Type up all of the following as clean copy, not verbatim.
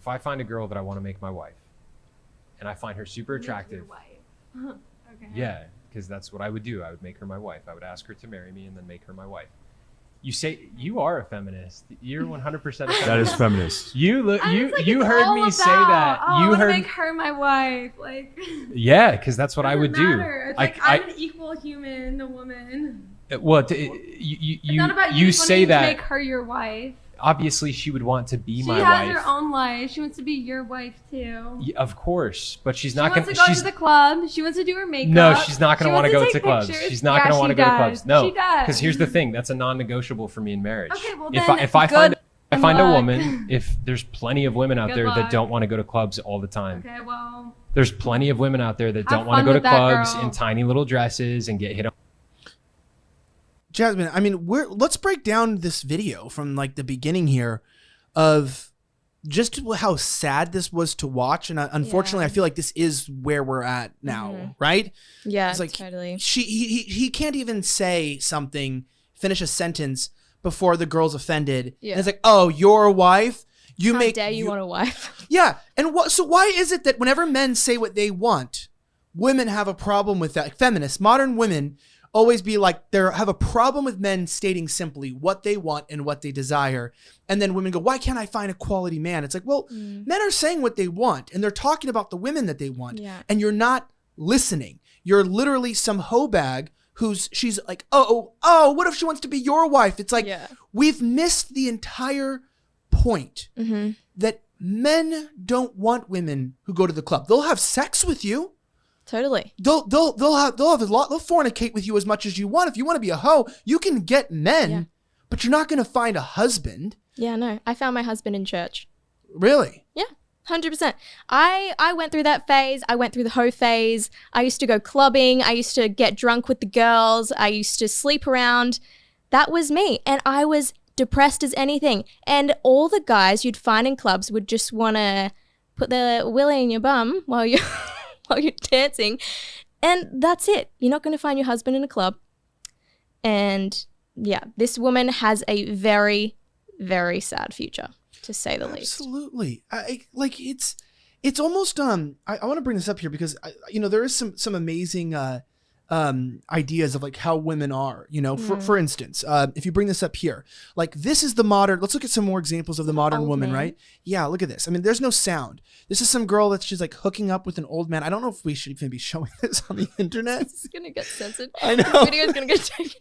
if I find a girl that I want to make my wife, and I find her super attractive. Your wife. Okay. Yeah, because that's what I would do. I would make her my wife. I would ask her to marry me and then make her my wife. You say you are a feminist. You're 100% a feminist. That is feminist. You heard me say that. I want to make her my wife. Like. Yeah, because that's what I would do. It's like I'm an equal human, a woman. Well, It's not about you say that. To make her your wife. Obviously, she would want to be my wife. She has her own life. She wants to be your wife too. Yeah, of course, but she's not going to go to the club. She wants to do her makeup. No, she's not going to want to go to clubs. She's not going to want to go to clubs. No, she does. Because here's the thing: that's a non-negotiable for me in marriage. Okay, well then, if I find a woman, if there's plenty of women out there that don't want to go to clubs all the time. Okay, well. There's plenty of women out there that don't want to go to clubs in tiny little dresses and get hit on. Jasmine, I mean, let's break down this video from like the beginning here of just how sad this was to watch. And unfortunately, I feel like this is where we're at now, right? Yeah, it's like totally. He can't even say something, finish a sentence before the girl's offended. Yeah. And it's like, oh, your wife? How dare you want a wife? Yeah. And so why is it that whenever men say what they want, women have a problem with that? Feminists, modern women always be like, they have a problem with men stating simply what they want and what they desire. And then women go, why can't I find a quality man? It's like, well, men are saying what they want and they're talking about the women that they want. Yeah. And you're not listening. You're literally some hoe bag she's like, oh, what if she wants to be your wife? It's like, we've missed the entire point that men don't want women who go to the club. They'll have sex with you. Totally. They'll have a lot. They'll fornicate with you as much as you want. If you want to be a hoe, you can get men, but you're not going to find a husband. Yeah, no. I found my husband in church. Really? Yeah, 100%. I went through that phase. I went through the hoe phase. I used to go clubbing. I used to get drunk with the girls. I used to sleep around. That was me. And I was depressed as anything. And all the guys you'd find in clubs would just want to put their willy in your bum while you're dancing. And that's it. You're not going to find your husband in a club. And yeah, this woman has a very, very sad future, to say the least. Absolutely. It's almost, I want to bring this up here because, there is some amazing ideas of like how women are, for instance, if you bring this up here, like this is the modern, let's look at some more examples of the modern woman, right? Yeah. Look at this. I mean, there's no sound. This is some girl that's just like hooking up with an old man. I don't know if we should even be showing this on the internet. This is going to get censored. I know. This video is going to get taken.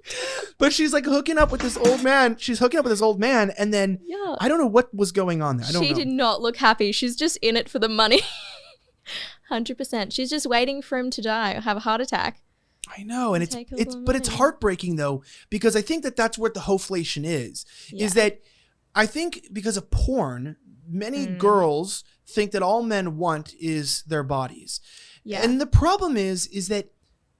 But she's like hooking up with this old man. She's hooking up with this old man. And then I don't know what was going on there. She did not look happy. She's just in it for the money. 100%. She's just waiting for him to die or have a heart attack. I know, and it's heartbreaking though, because I think that's what the hoflation is that I think because of porn, many girls think that all men want is their bodies. Yeah. And the problem is that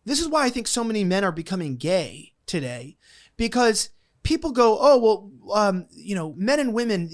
this is why I think so many men are becoming gay today, because people go, oh, well, men and women,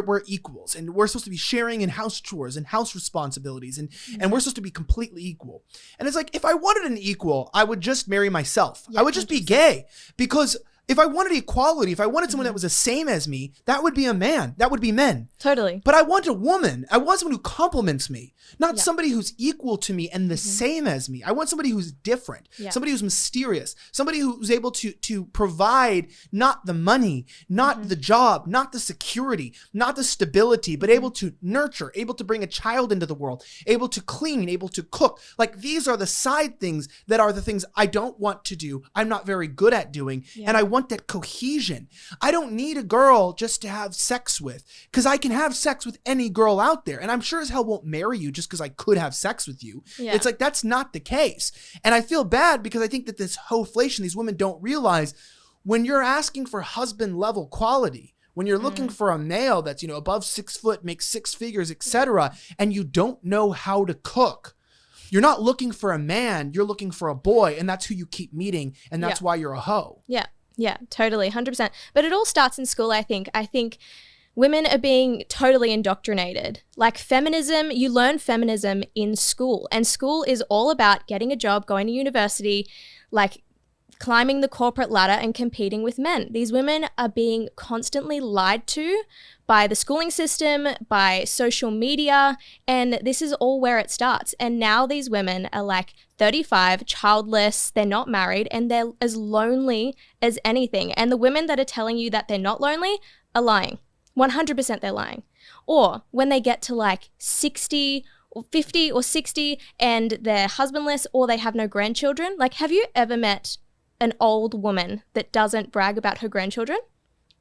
we're equals and we're supposed to be sharing in house chores and house responsibilities and we're supposed to be completely equal. And it's like, if I wanted an equal, I would just marry myself. I would just be gay, because if I wanted equality, if I wanted someone that was the same as me, that would be a man. That would be men. Totally. But I want a woman. I want someone who compliments me, not somebody who's equal to me and the same as me. I want somebody who's different, somebody who's mysterious, somebody who's able to provide not the money, not the job, not the security, not the stability, but able to nurture, able to bring a child into the world, able to clean, able to cook. Like, these are the side things that are the things I don't want to do. I'm not very good at doing. And I want that cohesion. I don't need a girl just to have sex with, because I can have sex with any girl out there, and I'm sure as hell won't marry you just because I could have sex with you. It's like, that's not the case. And I feel bad because I think that this hoflation, these women don't realize, when you're asking for husband level quality, when you're looking for a male that's, above 6 foot, makes 6 figures, etc., and you don't know how to cook, you're not looking for a man, you're looking for a boy, and that's who you keep meeting, and that's why you're a hoe. Yeah, totally, 100%. But it all starts in school, I think. I think women are being totally indoctrinated. Like feminism, you learn feminism in school. And school is all about getting a job, going to university, like climbing the corporate ladder and competing with men. These women are being constantly lied to by the schooling system, by social media, and this is all where it starts. And now these women are like 35, childless, they're not married, and they're as lonely as anything. And the women that are telling you that they're not lonely are lying. 100% they're lying. Or when they get to like 60 or 50 or 60 and they're husbandless or they have no grandchildren, like have you ever met an old woman that doesn't brag about her grandchildren?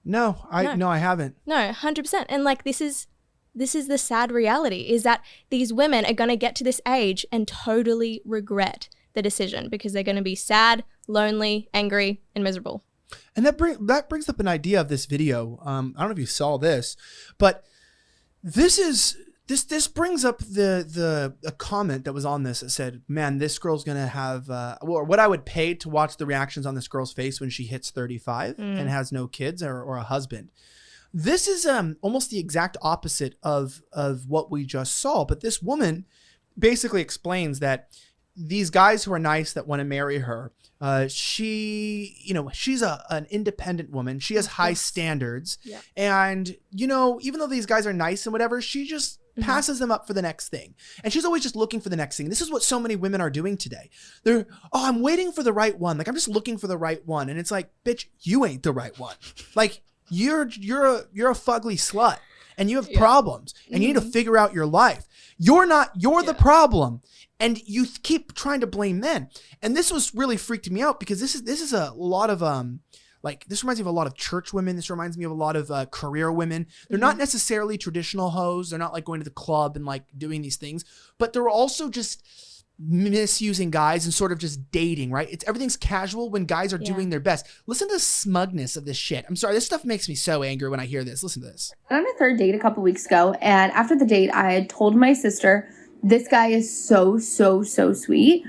No, I haven't. No, 100%. And like this is the sad reality, is that these women are going to get to this age and totally regret the decision because they're going to be sad, lonely, angry, and miserable. And that brings up an idea of this video. I don't know if you saw this, but this brings up a comment that was on this that said, man, this girl's going to have, or what I would pay to watch the reactions on this girl's face when she hits 35 and has no kids or a husband. This is almost the exact opposite of what we just saw. But this woman basically explains that these guys who are nice that want to marry her, she's an independent woman. She has high standards. Yeah. And, even though these guys are nice and whatever, she just passes them up for the next thing. And she's always just looking for the next thing. This is what so many women are doing today. I'm waiting for the right one. Like, I'm just looking for the right one. And it's like, bitch, you ain't the right one. Like, you're a fugly slut and you have problems and you need to figure out your life. You're the problem. And you keep trying to blame men. And this was really freaking me out because this is a lot of this reminds me of a lot of church women. This reminds me of a lot of career women. They're not necessarily traditional hoes. They're not like going to the club and like doing these things, but they're also just misusing guys and sort of just dating, right? Everything's casual when guys are doing their best. Listen to the smugness of this shit. I'm sorry. This stuff makes me so angry when I hear this. Listen to this. I went on a third date a couple weeks ago. And after the date, I had told my sister, this guy is so, so, so sweet,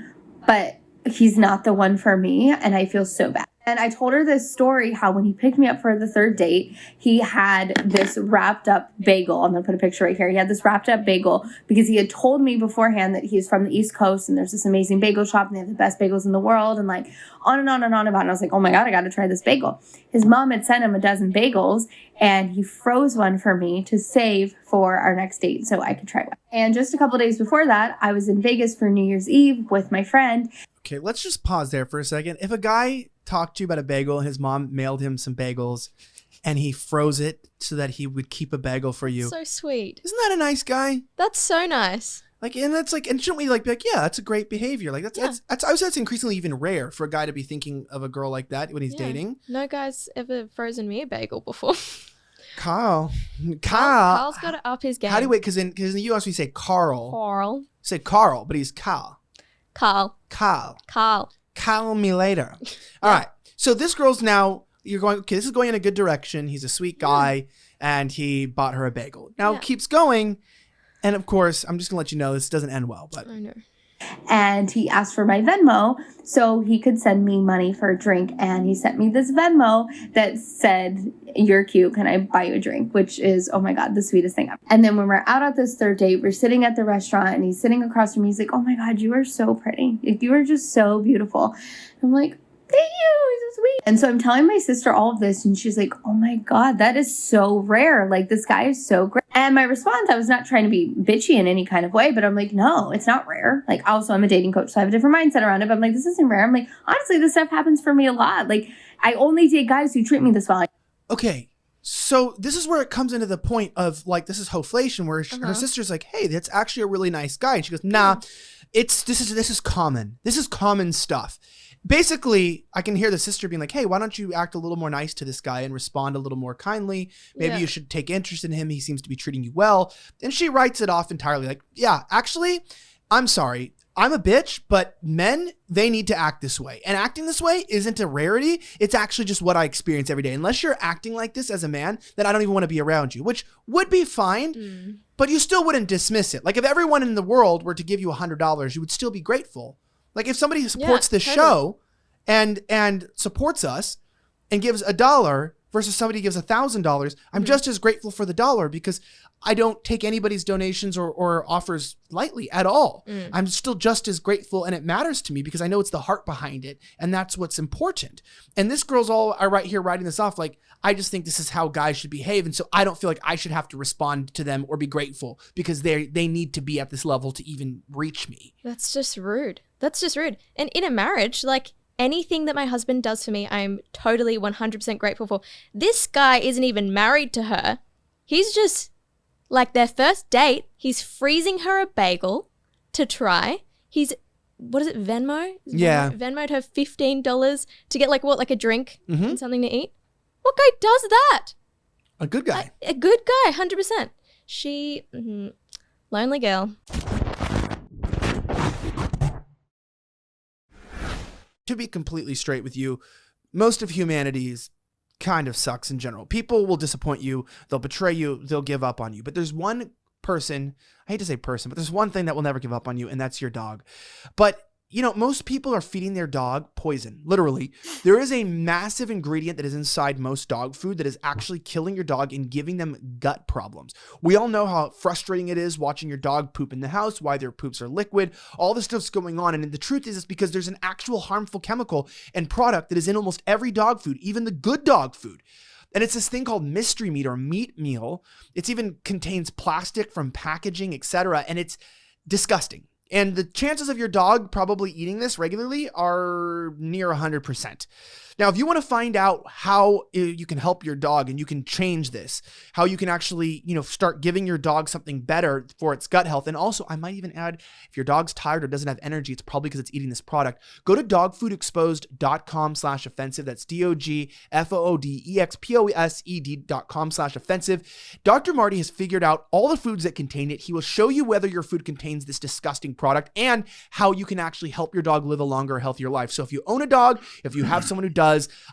but he's not the one for me. And I feel so bad. And I told her this story, how when he picked me up for the third date, he had this wrapped up bagel. I'm going to put a picture right here. He had this wrapped up bagel because he had told me beforehand that he's from the East Coast and there's this amazing bagel shop and they have the best bagels in the world and like on and on and on about it. And I was like, oh my God, I got to try this bagel. His mom had sent him a dozen bagels and he froze one for me to save for our next date so I could try one. And just a couple days before that, I was in Vegas for New Year's Eve with my friend. Okay, let's just pause there for a second. If a guy talked to you about a bagel and his mom mailed him some bagels and he froze it so that he would keep a bagel for you. So sweet. Isn't that a nice guy? That's so nice. Like, and that's like, and shouldn't we like be like, yeah, that's a great behavior. Like that's I would say it's increasingly even rare for a guy to be thinking of a girl like that when he's dating. No guy's ever frozen me a bagel before. Carl's got to up his game. How do you wait? Because in the US we say Carl. Carl. Say Carl, but he's Carl. Carl. Call me later. All right. So this girl's now, you're going, okay, this is going in a good direction. He's a sweet guy and he bought her a bagel. Now it keeps going. And of course, I'm just going to let you know this doesn't end well. But I know. And he asked for my Venmo so he could send me money for a drink. And he sent me this Venmo that said, you're cute. Can I buy you a drink? Which is, oh my God, the sweetest thing ever. And then when we're out at this third date, we're sitting at the restaurant and he's sitting across from me. He's like, oh my God, you are so pretty. Like, you are just so beautiful. I'm like, thank you. He's so sweet. And so I'm telling my sister all of this and she's like, oh my God, that is so rare. Like, this guy is so great. And my response, I was not trying to be bitchy in any kind of way, but I'm like, no, it's not rare. Like, also I'm a dating coach, so I have a different mindset around it. But I'm like, this isn't rare. I'm like, honestly, this stuff happens for me a lot. Like, I only date guys who treat me this well. Okay. So this is where it comes into the point of like, this is hoflation where her sister's like, hey, that's actually a really nice guy. And she goes, nah, this is common. This is common stuff. Basically, I can hear the sister being like, hey, why don't you act a little more nice to this guy and respond a little more kindly? Maybe you should take interest in him. He seems to be treating you well. And she writes it off entirely. Like, yeah, actually, I'm sorry. I'm a bitch, but men, they need to act this way. And acting this way isn't a rarity. It's actually just what I experience every day. Unless you're acting like this as a man, then I don't even want to be around you, which would be fine, but you still wouldn't dismiss it. Like if everyone in the world were to give you $100, you would still be grateful. Like if somebody supports this show and supports us and gives $1 versus somebody gives $1,000, I'm just as grateful for the dollar because I don't take anybody's donations or offers lightly at all. I'm still just as grateful, and it matters to me because I know it's the heart behind it, and that's what's important. And this girl's all right here writing this off like, I just think this is how guys should behave, and so I don't feel like I should have to respond to them or be grateful because they need to be at this level to even reach me. That's just rude. That's just rude. And in a marriage, like, anything that my husband does for me, I'm totally 100% grateful for. This guy isn't even married to her. He's just, like, their first date, he's freezing her a bagel to try. He's, what is it, Venmo? Yeah. Venmo'd her $15 to get, like, what, like a drink and something to eat? What guy does that? A good guy. A good guy, 100%. She, lonely girl. To be completely straight with you, most of humanity kind of sucks in general. People will disappoint you, they'll betray you, they'll give up on you. But there's one person, I hate to say person, but there's one thing that will never give up on you, and that's your dog. But you know, most people are feeding their dog poison, literally. There is a massive ingredient that is inside most dog food that is actually killing your dog and giving them gut problems. We all know how frustrating it is watching your dog poop in the house, why their poops are liquid, all this stuff's going on. And the truth is, it's because there's an actual harmful chemical and product that is in almost every dog food, even the good dog food. And it's this thing called mystery meat or meat meal. It even contains plastic from packaging, etc. And it's disgusting. And the chances of your dog probably eating this regularly are near 100%. Now, if you want to find out how you can help your dog and you can change this, how you can actually, start giving your dog something better for its gut health. And also, I might even add, if your dog's tired or doesn't have energy, it's probably because it's eating this product. Go to dogfoodexposed.com/offensive. That's DOGFOODEXPOSED.com/offensive. Dr. Marty has figured out all the foods that contain it. He will show you whether your food contains this disgusting product and how you can actually help your dog live a longer, healthier life. So if you own a dog, if you have someone who does,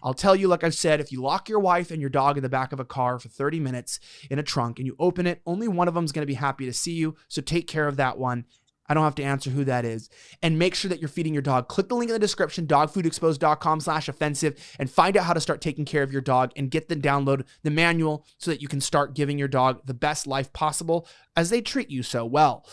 I'll tell you, like I've said, if you lock your wife and your dog in the back of a car for 30 minutes in a trunk and you open it, only one of them is going to be happy to see you. So take care of that one. I don't have to answer who that is. And make sure that you're feeding your dog. Click the link in the description, dogfoodexposed.com/offensive, and find out how to start taking care of your dog and get the download the manual so that you can start giving your dog the best life possible as they treat you so well.